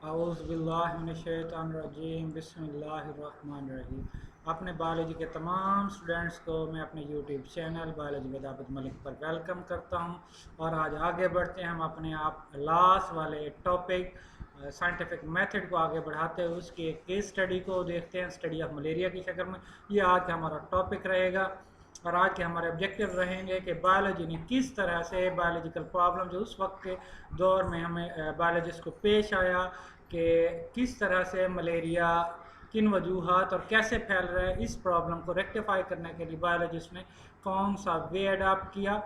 औज़ुबिल्लाहिमिनश्शैतानिर्रजीम बिस्मिल्लाहिर्रहमानिर्रहीम। अपने बायोलॉजी के तमाम स्टूडेंट्स को मैं अपने YouTube channel biology with Abid Malik पर वेलकम करता हूं। और आज आगे बढ़ते हैं हम अपने आप लास्ट वाले टॉपिक साइंटिफिक मेथड को आगे बढ़ाते हुए उसकी एक केस स्टडी को देखते हैं, स्टडी ऑफ मलेरिया की शक्ल में। ये आज का हमारा टॉपिक रहेगा और आज के हमारे ऑब्जेक्टिव रहेंगे कि बायोलॉजी ने किस तरह से बायोलॉजिकल प्रॉब्लम जो उस वक्त के दौर में हमें बायोलॉजिस्ट को पेश आया कि किस तरह से मलेरिया किन वजूहात और कैसे फैल रहा है, इस प्रॉब्लम को रेक्टिफाई करने के लिए बायोलॉजिस्ट ने कौन सा वे अडॉप्ट किया।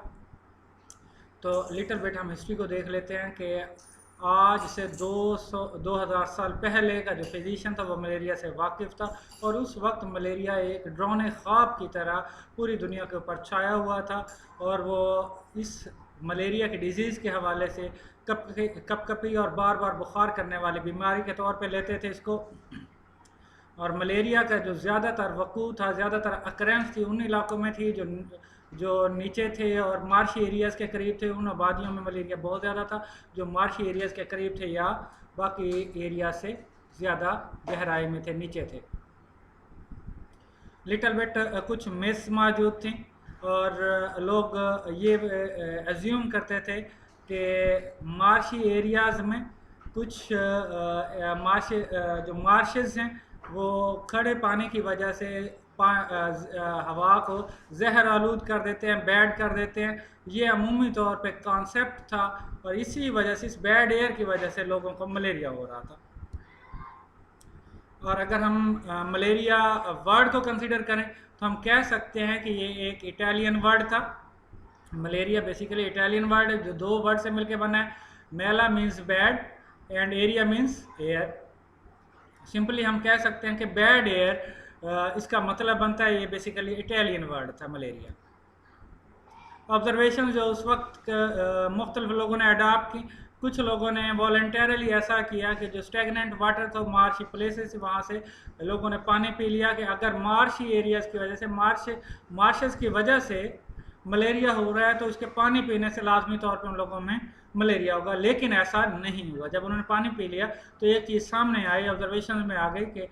तो लिटिल बिट हम हिस्ट्री को देख लेते हैं कि आज से 2000 साल पहले का जो फिजिशियन था वो मलेरिया से वाकिफ़ था और उस वक्त मलेरिया एक ड्रोन ख्वाब की तरह पूरी दुनिया के ऊपर छाया हुआ था। और वो इस मलेरिया की डिजीज़ के हवाले से कपकपी और बार बार बुखार करने वाली बीमारी के तौर पे लेते थे इसको। और मलेरिया का जो ज़्यादातर वकू था, ज़्यादातर अकरेंस थी उन इलाकों में थी जो नीचे थे और मार्शी एरियाज़ के करीब थे। उन आबादियों में मलेरिया बहुत ज़्यादा था जो मार्शी एरियाज़ के करीब थे या बाकी एरिया से ज़्यादा गहराई में थे, नीचे थे। लिटिल बिट कुछ मिस मौजूद थी और लोग ये एज्यूम करते थे कि मार्शी एरियाज़ में कुछ जो मार्शेस हैं वो खड़े पानी की वजह से हवा को जहर आलूद कर देते हैं, बैड कर देते हैं। ये अमूमी तौर पे कॉन्सेप्ट था और इसी वजह से, इस बैड एयर की वजह से लोगों को मलेरिया हो रहा था। और अगर हम मलेरिया वर्ड को कंसिडर करें तो हम कह सकते हैं कि ये एक इटालियन वर्ड था। मलेरिया बेसिकली इटालियन वर्ड है जो दो वर्ड से मिलकर बना है। मेला means bad and area means air. Simply हम कह सकते हैं कि बैड एयर इसका मतलब बनता है, ये बेसिकली इटालियन वर्ड था मलेरिया। ऑब्जर्वेशन जो उस वक्त मुख्तलिफ लोगों ने अडाप्ट की, कुछ लोगों ने वॉलंटरली ऐसा किया कि जो स्टेगनेंट वाटर था मार्शी प्लेसेस, वहाँ से लोगों ने पानी पी लिया कि अगर मार्शी एरियाज़ की वजह से मार्शेस की वजह से मलेरिया हो रहा है तो उसके पानी पीने से लाजमी तौर पर उन लोगों में मलेरिया होगा। लेकिन ऐसा नहीं हुआ। जब उन्होंने पानी पी लिया तो एक चीज़ सामने आई, ऑब्जर्वेशन में आ गई कि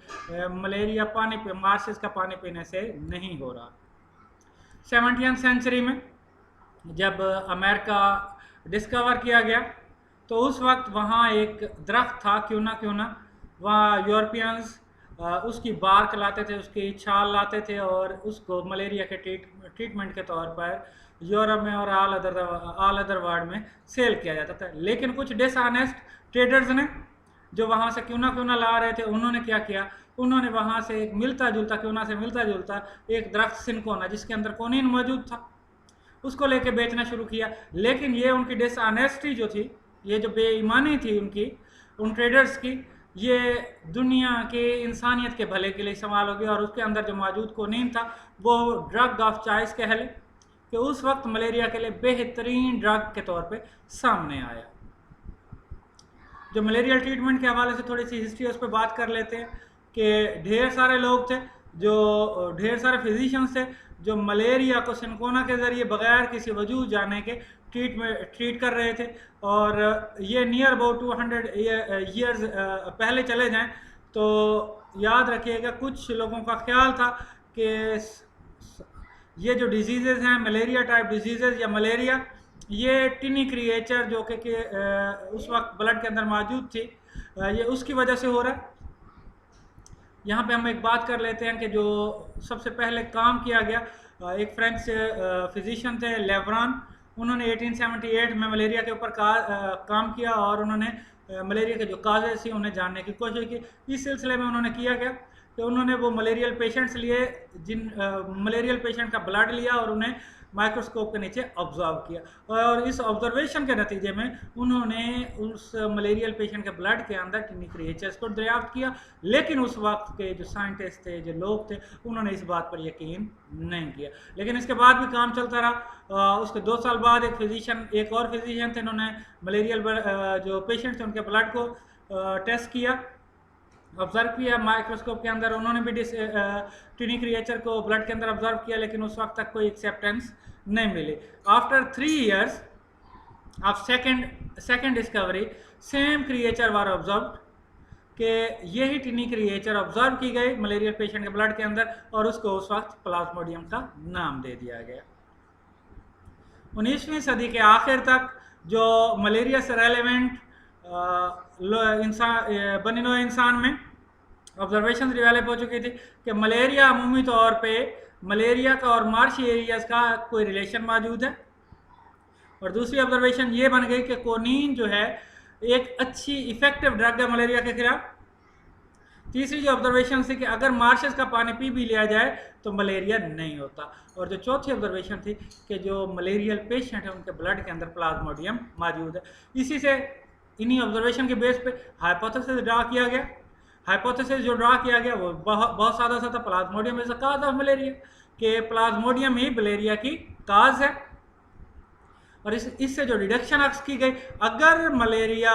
मलेरिया मार्शेस का पानी पीने से नहीं हो रहा। 17वीं सेंचुरी में जब अमेरिका डिस्कवर किया गया तो उस वक्त वहाँ एक दरख्त था, क्यों ना वहाँ यूरोपियंस उसकी बार्क लाते थे, उसकी छाल लाते थे और उसको मलेरिया के ट्रीटमेंट के तौर पर यूरोप में और ऑल अदर वर्ल्ड में सेल किया जाता था। लेकिन कुछ डिसऑनेस्ट ट्रेडर्स ने जो वहाँ से क्यों ना ला रहे थे, उन्होंने क्या किया, उन्होंने वहाँ से एक मिलता जुलता एक दरख्त सिनकोना जिसके अंदर कोनिन मौजूद था उसको लेके बेचना शुरू किया। लेकिन ये उनकी डिसऑनेस्टी जो थी, ये जो बेईमानी थी उनकी, उन ट्रेडर्स की, ये दुनिया के इंसानियत के भले के लिए इस्तेमाल हो गया। और उसके अंदर जो मौजूद कोनीन था वो ड्रग ऑफ चॉइस कह लें कि उस वक्त मलेरिया के लिए बेहतरीन ड्रग के तौर पे सामने आया। जो मलेरियल ट्रीटमेंट के हवाले से थोड़ी सी हिस्ट्री उस पर बात कर लेते हैं कि ढेर सारे लोग थे, ढेर सारे फिजिशियंस थे जो मलेरिया को सिनकोना के ज़रिए बग़ैर किसी वजूद जाने के ट्रीट कर रहे थे। और ये नियर अबाउट 200 ईयर्स पहले चले जाएं तो याद रखिएगा, कुछ लोगों का ख्याल था कि ये जो डिजीज़ेज़ हैं, मलेरिया टाइप डिजीज़ेज़ या मलेरिया, ये टिनी क्रिएचर जो कि उस वक्त ब्लड के अंदर मौजूद थी, ये उसकी वजह से हो रहा है। यहाँ पे हम एक बात कर लेते हैं कि जो सबसे पहले काम किया गया, एक फ्रेंच फिजिशियन थे लेब्रॉन, उन्होंने 1878 में मलेरिया के ऊपर काम किया और उन्होंने मलेरिया के जो काजेज थी उन्हें जानने की कोशिश की। इस सिलसिले में उन्होंने किया क्या कि उन्होंने वो मलेरियल पेशेंट्स लिए मलेरियल पेशेंट का ब्लड लिया और उन्हें माइक्रोस्कोप के नीचे ऑब्जर्व किया। और इस ऑब्जर्वेशन के नतीजे में उन्होंने उस मलेरियल पेशेंट के ब्लड के अंदर टिनी क्रिएचर्स को दरियाफ्त किया। लेकिन उस वक्त के जो साइंटिस्ट थे, जो लोग थे, उन्होंने इस बात पर यकीन नहीं किया। लेकिन इसके बाद भी काम चलता रहा। उसके 2 साल बाद एक और फिजिशियन थे, उन्होंने मलेरियल जो पेशेंट थे उनके ब्लड को टेस्ट किया, ऑब्जर्व किया माइक्रोस्कोप के अंदर। उन्होंने भी टिनी क्रिएचर को ब्लड के अंदर ऑब्जर्व किया, लेकिन उस वक्त तक कोई एक्सेप्टेंस नहीं मिली। After 3 years of second discovery, same creature were observed कि यही टिनी क्रिएचर ऑब्जर्व की गई मलेरियल पेशेंट के ब्लड के अंदर और उसको उस वक्त प्लाज्मोडियम का नाम दे दिया गया। 19वीं सदी के आखिर तक जो मलेरिया से रेलेवेंट बनिनो इंसान में ऑब्जर्वेशन डिवेलप हो चुकी थी कि मलेरिया अमूमी तौर पे मलेरिया का और मार्शी एरियाज का कोई रिलेशन मौजूद है। और दूसरी ऑब्जर्वेशन ये बन गई कि कोनीन जो है एक अच्छी इफेक्टिव ड्रग है मलेरिया के खिलाफ। तीसरी जो ऑब्जर्वेशन थी कि अगर मार्शेस का पानी पी भी लिया जाए तो मलेरिया नहीं होता। और जो चौथी ऑब्जर्वेशन थी कि जो मलेरियल पेशेंट है उनके ब्लड के अंदर प्लाज्मोडियम मौजूद है। इसी से इन्हीं ऑब्जर्वेशन के बेस पे हाइपोथेसिस ड्रा किया गया। हाइपोथेसिस जो ड्रा किया गया वो बहुत सादा सा था, Plasmodium is the cause of malaria, कि प्लाज्मोडियम ही मलेरिया की काज है। और इससे जो डिडक्शन अक्स की गई, अगर मलेरिया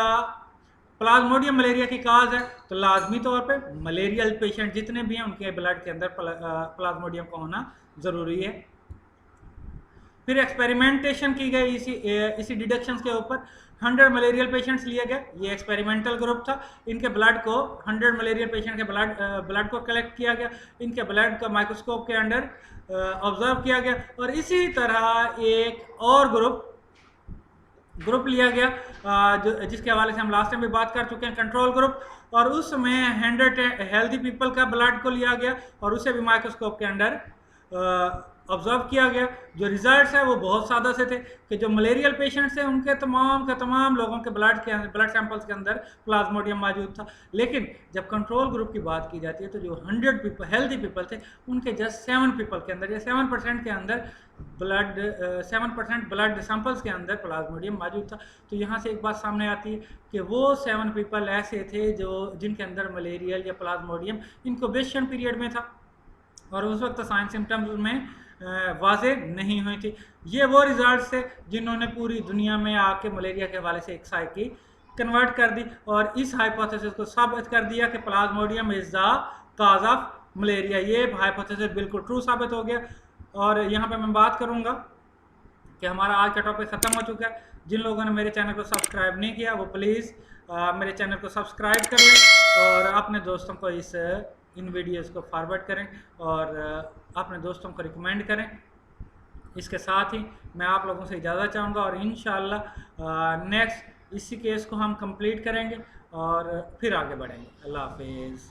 प्लाज्मोडियम मलेरिया की काज है तो लाजमी तौर पे मलेरियल पेशेंट जितने भी हैं उनके ब्लड के अंदर प्लाज्मोडियम का होना ज़रूरी है। फिर एक्सपेरिमेंटेशन की गई इसी डिडक्शंस के ऊपर। 100 मलेरियल पेशेंट्स लिए गए, ये एक्सपेरिमेंटल ग्रुप था। इनके ब्लड को 100 मलेरियल पेशेंट के ब्लड को कलेक्ट किया गया, इनके ब्लड को माइक्रोस्कोप के अंडर ऑब्जर्व किया गया। और इसी तरह एक और ग्रुप लिया गया जिसके हवाले से हम लास्ट टाइम भी बात कर चुके हैं, कंट्रोल ग्रुप। और उसमें 100 हेल्दी पीपल का ब्लड को लिया गया और उसे भी माइक्रोस्कोप के अंडर ऑब्जर्व किया गया। जो रिजल्ट्स है वो बहुत सादा से थे कि जो मलेरियल पेशेंट्स हैं उनके तमाम लोगों के ब्लड सैंपल्स के अंदर प्लाज्मोडियम मौजूद था। लेकिन जब कंट्रोल ग्रुप की बात की जाती है तो जो 100 पीपल हेल्दी पीपल थे उनके जस्ट 7 पीपल के अंदर या 7% के अंदर 7% ब्लड सैंपल्स के अंदर प्लाज्मोडियम मौजूद था। तो यहाँ से एक बात सामने आती है कि वो 7 पीपल ऐसे थे जिनके अंदर मलेरियल या प्लाज्मोडियम इनक्यूबेशन पीरियड में था और उस वक्त साइन सिम्टम्स में वाज़े नहीं हुई थी। ये वो रिजल्ट्स थे जिन्होंने पूरी दुनिया में आके मलेरिया के हवाले से एक साइकी कन्वर्ट कर दी और इस हाइपोथेसिस को साबित कर दिया कि Plasmodium is the cause of malaria. ये हाइपोथेसिस बिल्कुल ट्रू साबित हो गया। और यहाँ पे मैं बात करूँगा कि हमारा आज का टॉपिक ख़त्म हो चुका है। जिन लोगों ने मेरे चैनल को सब्सक्राइब नहीं किया वो प्लीज़ मेरे चैनल को सब्सक्राइब कर लें और अपने दोस्तों को इन वीडियोस को फॉरवर्ड करें और अपने दोस्तों को रिकमेंड करें। इसके साथ ही मैं आप लोगों से इजाज़त चाहूँगा और इंशाअल्लाह नेक्स्ट इसी केस को हम कंप्लीट करेंगे और फिर आगे बढ़ेंगे। अल्लाह हाफिज़।